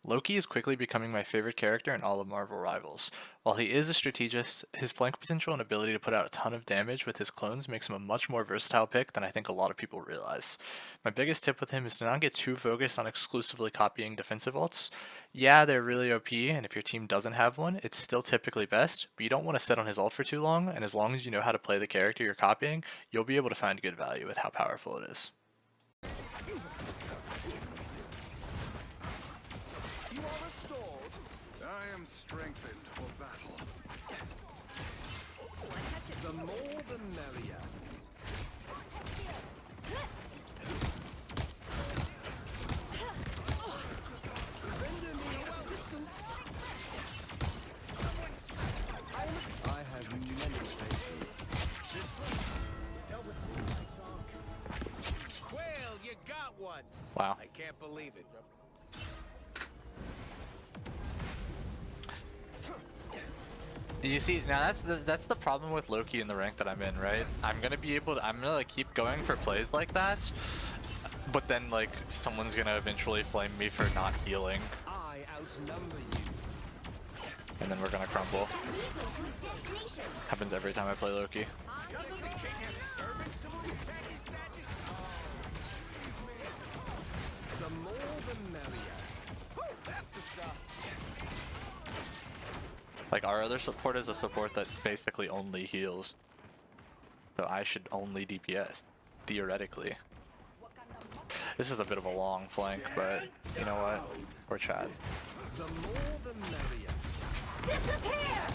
Loki is quickly becoming my favorite character in all of Marvel Rivals. While he is a strategist, his flank potential and ability to put out a ton of damage with his clones makes him a much more versatile pick than I think a lot of people realize. My biggest tip with him is to not get too focused on exclusively copying defensive ults. Yeah, they're really OP, and if your team doesn't have one, it's still typically best, but you don't want to sit on his ult for too long, and as long as you know how to play the character you're copying, you'll be able to find good value with how powerful it is. Strengthened for battle. The more the merrier. Render me assistance. I have many faces. Quail, you got one. Wow. I can't believe it. You see, now that's the problem with Loki in the rank that I'm in, right? I'm gonna like keep going for plays like that, but then like someone's gonna eventually flame me for not healing, I outnumber you. and then we're gonna crumble. Happens every time I play Loki. The more the merrier. That's the stuff. Like, our other support is a support that basically only heals. So I should only DPS, theoretically. This is a bit of a long flank, but you know what? We're chads. The more the merrier. Disappear!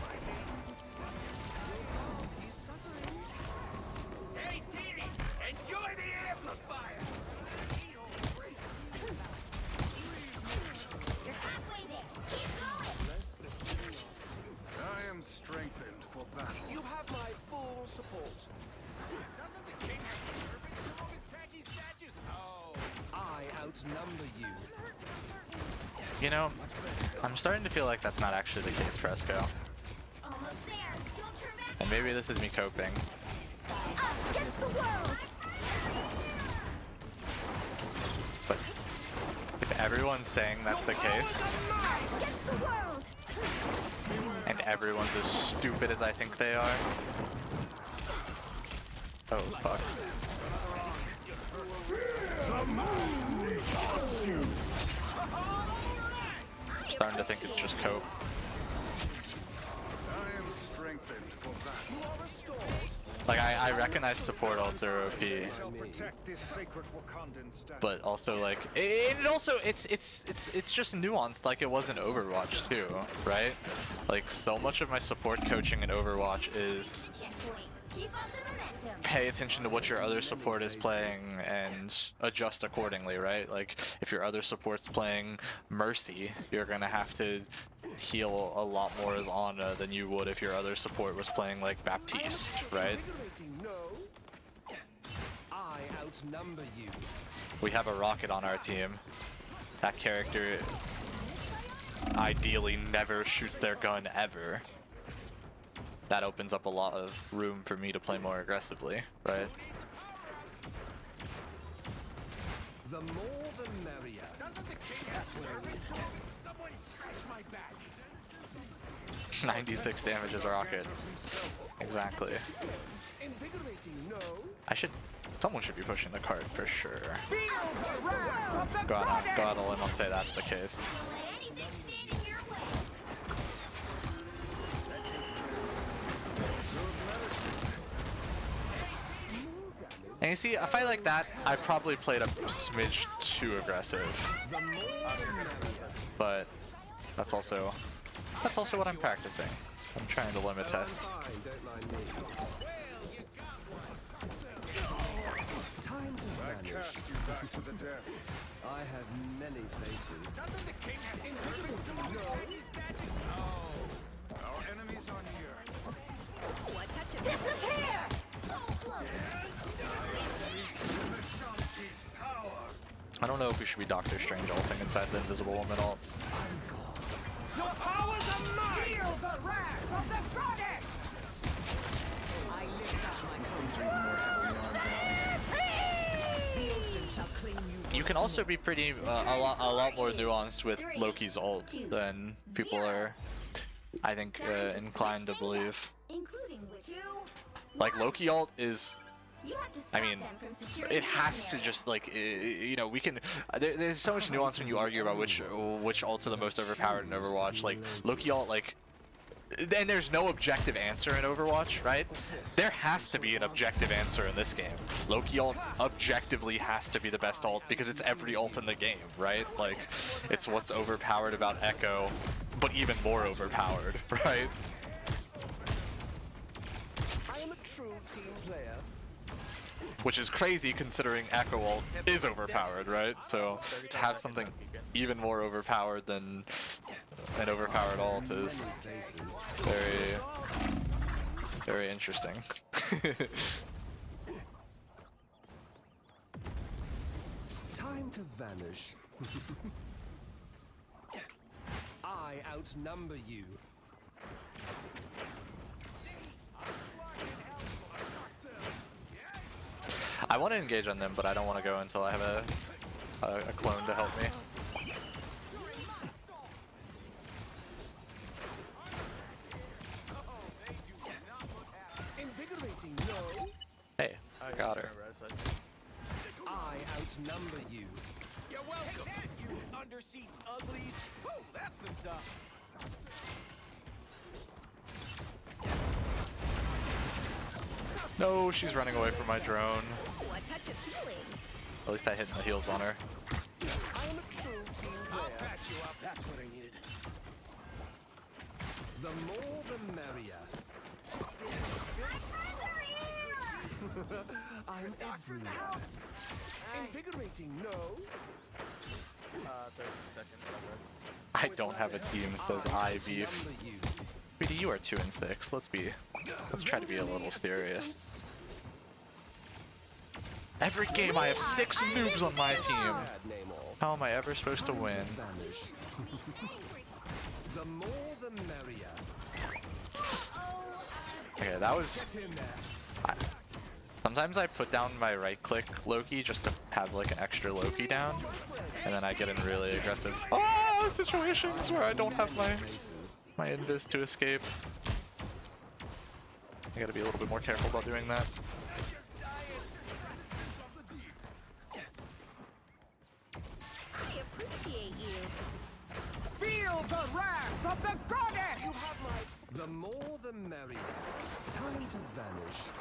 He's suffering. Hey, Dee! Enjoy the amplifier! You're halfway there. Keep going! I am strengthened for battle. You have my full support. Doesn't the king have servants among his tacky statues? Oh, I outnumber you. You know, I'm starting to feel like that's not actually the case, Fresco. Almost there. Don't turn back. And maybe this is me coping. Us against the world! But if everyone's saying that's the case, Us against the world! and everyone's as stupid as I think they are. Oh, fuck. I'm starting to think it's just cope. I am strengthened for battle. Like, I recognize support ults are OP, Shall protect this sacred Wakandan statue. but also like, it's just nuanced like it was in Overwatch too, right? Like, so much of my support coaching in Overwatch is Checkpoint. Keep up the momentum. pay attention to what your other support is playing and adjust accordingly, right? Like, if your other support's playing Mercy, you're gonna have to heal a lot more as Ana than you would if your other support was playing like Baptiste, right? No. I outnumber you. We have a Rocket on our team. That character ideally never shoots their gun ever. That opens up a lot of room for me to play more aggressively, right? The more the merrier. Doesn't the king have servants? Someone scratch my back. 96 damage as a Rocket. Exactly. Invigorating, no. Someone should be pushing the cart for sure. Go out all in, I'll say that's the case. Don't let anything stand in your way. And you see, a fight like that, I probably played a smidge too aggressive. But that's also what I'm practicing. I'm trying to limit test. Time to vanish. Cast you back to the depths. I have many faces. Doesn't the king have servants among his tacky statues? Oh, our enemies are near. Disappear! So close. I don't know if we should be Doctor Strange ulting inside the Invisible Woman ult. Your powers are mine! Feel the wrath of the goddess! I lift up my you can also be pretty a lot more nuanced with Loki's ult than people are, I think, inclined to believe. Including which Like Loki ult is, you have to I stop mean, them from securing it has to the just like you know, we can. There's so much nuance when you argue about which ults are the most overpowered in Overwatch. Like Loki ult, like. Then there's no objective answer in Overwatch, right? There has to be an objective answer in this game. Loki ult objectively has to be the best ult because it's every ult in the game, right? Like, it's what's overpowered about Echo, but even more overpowered, right? I am a true team player. Which is crazy considering Echo ult is overpowered, right? So to have something even more overpowered than an overpowered ult is very, very interesting. Time to vanish. I outnumber you. I want to engage on them, but I don't want to go until I have a clone to help me. Invigorating, no? Hey, I got her. I outnumber you. You're welcome, you undersea uglies. Woo, that's the stuff. No, she's running away from my drone. Oh, a touch of healing. At least I hit my heals on her. I am a true team I'll player. patch you up. That's what I needed. The more the merrier. I'm everywhere. Invigorating, no? 30 seconds. I don't have a team, says I beef. Outnumber you. BD, you are 2 and 6. Let's try to be a little serious. Every game I have 6 noobs on my team. Bad name all. How am I ever supposed to win? Vanish. The more the merrier. Okay, that was. Get in there. Sometimes I put down my right click Loki just to have like an extra Loki down, and then I get in really aggressive situations where I don't have my invis to escape. I gotta be a little bit more careful about doing that. I appreciate you. Feel the wrath of the goddess! You have my. The more the merrier. Time to vanish.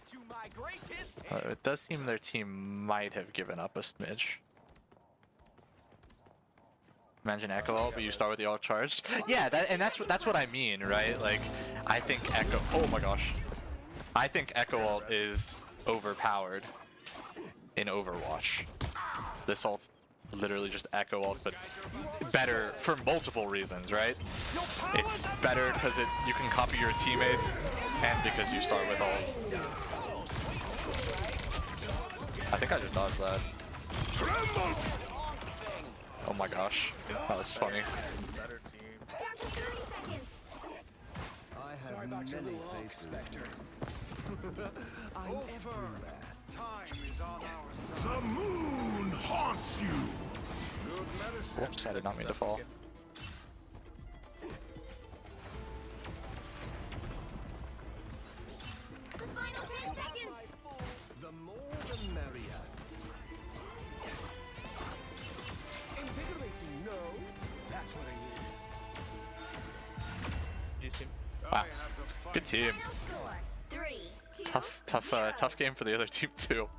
To my greatest It does seem their team might have given up a smidge. Imagine Echo ult, but you start with the ult charged. Yeah, that's what I mean, right? Like, I think Echo. Oh my gosh, I think Echo ult is overpowered in Overwatch. This ult, literally just Echo ult, but better for multiple reasons, right? It's better because you can copy your teammates, and because you start with ult. I think I just dodged that. Oh my gosh, that was funny. better team. Down to 30 seconds. I have many faces. I'm everywhere. Time is on our side. The moon haunts you! Good medicine. Whoops, I did not mean to fall. The final 10 seconds. The more the merrier. Invigorating, no? That's what I need. Wow, good team. Final score. 3, 2, Tough game for the other team too.